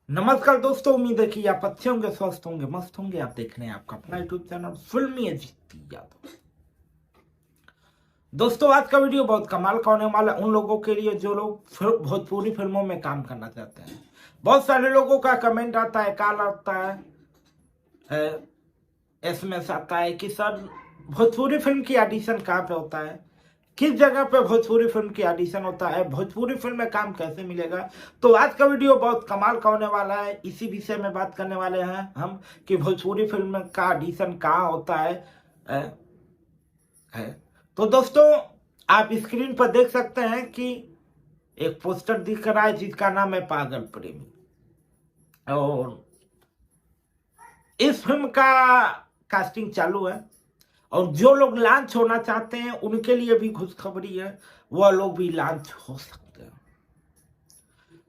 नमस्कार दोस्तों, उम्मीद है कि आप अच्छे होंगे, स्वस्थ होंगे, मस्त होंगे। आप देख रहे हैं आपका अपना यूट्यूब चैनल फिल्मी अजीत यादव। दोस्तों, आज का वीडियो बहुत कमाल का होने वाला है उन लोगों के लिए जो लोग भोजपुरी फिल्मों में काम करना चाहते हैं। बहुत सारे लोगों का कमेंट आता है, कॉल आता है, एसएमएस आता है कि सर भोजपुरी फिल्म की ऑडिशन कहाँ पे होता है, किस जगह पे भोजपुरी फिल्म की ऑडिशन होता है, भोजपुरी फिल्म में काम कैसे मिलेगा। तो आज का वीडियो बहुत कमाल का होने वाला है। इसी विषय में बात करने वाले हैं हम कि भोजपुरी फिल्म का ऑडिशन कहाँ होता है, है। तो दोस्तों, आप स्क्रीन पर देख सकते हैं कि एक पोस्टर दिख रहा है जिसका नाम है पागल प्रेमी। और इस फिल्म का कास्टिंग चालू है और जो लोग लॉन्च होना चाहते हैं उनके लिए भी खुशखबरी है, वह लोग भी लॉन्च हो सकते हैं।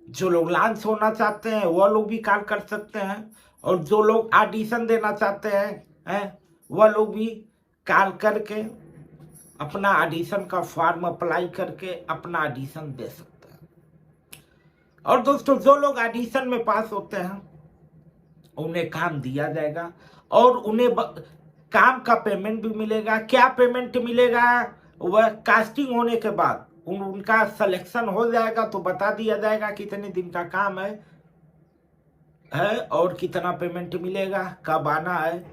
जो लोग लॉन्च होना चाहते हैं वह लोग भी कॉल कर सकते हैं और जो लोग ऑडिशन देना चाहते हैं वह लोग भी कॉल करके अपना ऑडिशन का फॉर्म अप्लाई करके अपना ऑडिशन दे सकते हैं। और दोस्तों, जो लोग ऑडिशन में पास होते हैं उन्हें काम दिया जाएगा और उन्हें काम का पेमेंट भी मिलेगा। क्या पेमेंट मिलेगा वह कास्टिंग होने के बाद उनका सिलेक्शन हो जाएगा तो बता दिया जाएगा कितने दिन का काम है और कितना पेमेंट मिलेगा, कब आना है।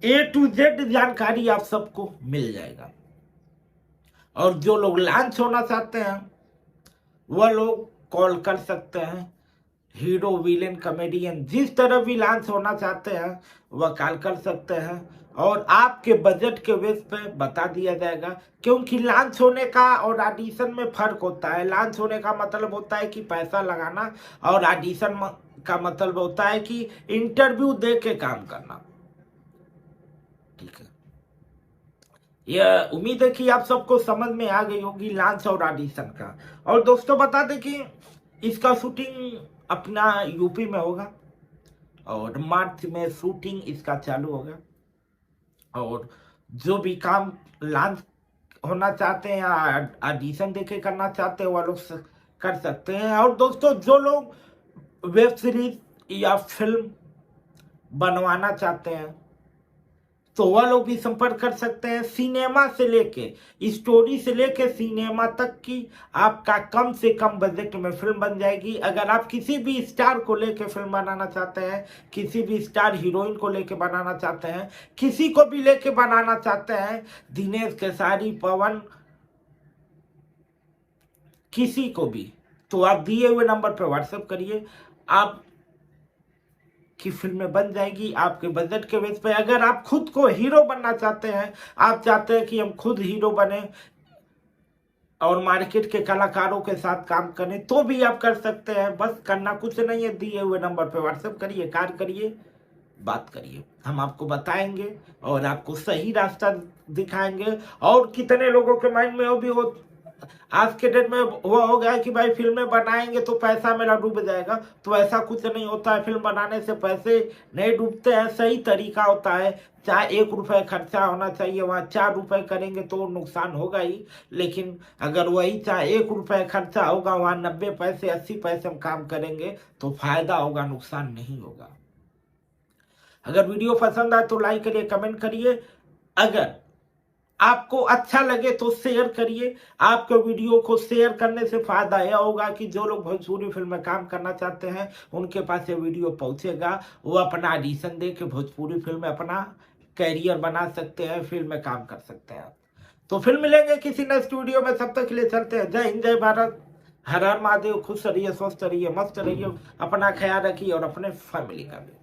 A to Z जानकारी आप सबको मिल जाएगा। और जो लोग लॉन्च होना चाहते हैं वह लोग कॉल कर सकते हैं। हीरो, विलेन, कॉमेडियन, जिस तरह भी लॉन्च होना चाहते हैं वह कॉल कर सकते हैं और आपके बजट के बेस पे बता दिया जाएगा। क्योंकि लॉन्च होने का और ऑडिशन में फर्क होता है। लॉन्च होने का मतलब होता है कि पैसा लगाना और ऑडिशन का मतलब होता है कि इंटरव्यू दे के काम करना। ठीक है, यह उम्मीद है कि आप सबको समझ में आ गई होगी लॉन्च और ऑडिशन का। और दोस्तों, बता दें कि इसका शूटिंग अपना यूपी में होगा और मार्च में शूटिंग इसका चालू होगा। और जो भी काम लॉन्च होना चाहते हैं या ऑडिशन देके करना चाहते हैं वह लोग कर सकते हैं। और दोस्तों, जो लोग वेब सीरीज या फिल्म बनवाना चाहते हैं तो वह लोग भी संपर्क कर सकते हैं। सिनेमा से लेके स्टोरी से लेके सिनेमा तक की आपका कम से कम बजट में फिल्म बन जाएगी। अगर आप किसी भी स्टार को लेके फिल्म बनाना चाहते हैं, किसी भी स्टार हीरोइन को लेके बनाना चाहते हैं, किसी को भी लेके बनाना चाहते हैं, दिनेश, खेसारी, पवन, किसी को भी, तो आप दिए हुए नंबर पर व्हाट्सएप करिए, आप की फिल्में बन जाएगी आपके बजट के बेस पे। अगर आप खुद को हीरो बनना चाहते हैं, आप चाहते हैं कि हम खुद हीरो बने और मार्केट के कलाकारों के साथ काम करें, तो भी आप कर सकते हैं। बस करना कुछ नहीं है, दिए हुए नंबर पे व्हाट्सएप करिए, कॉल करिए, बात करिए, हम आपको बताएंगे और आपको सही रास्ता दिखाएंगे। और कितने लोगों के माइंड में वो भी वो आज के डेट में वो हो गया है कि भाई फिल्में बनाएंगे तो पैसा मेरा डूब जाएगा। तो ऐसा कुछ नहीं होता है, फिल्म बनाने से पैसे नहीं डूबते हैं। सही तरीका होता है, चाहे 1 रुपये खर्चा होना चाहिए, वहाँ 4 रुपये करेंगे तो नुकसान होगा ही। लेकिन अगर वही चाहे 1 रुपये खर्चा होगा, वहाँ 90 पैसे 80 पैसे हम काम करेंगे तो फायदा होगा, नुकसान नहीं होगा। अगर वीडियो पसंद आए तो लाइक करिए, कमेंट करिए। अगर आपको अच्छा लगे तो शेयर करिए। आपके वीडियो को शेयर करने से फायदा यह होगा कि जो लोग भोजपुरी फिल्म में काम करना चाहते हैं उनके पास ये वीडियो पहुंचेगा। वो अपना ऑडिशन दे के भोजपुरी फिल्म में अपना कैरियर बना सकते हैं, फिल्म में काम कर सकते हैं। तो फिर मिलेंगे किसी नेक्स्ट वीडियो में, तब तक के लिए चलते हैं। जय हिंद, जय भारत, हर हर महादेव। खुश रहिए, स्वस्थ रहिए, मस्त रहिए, अपना ख्याल रखिए और अपने फैमिली का भी।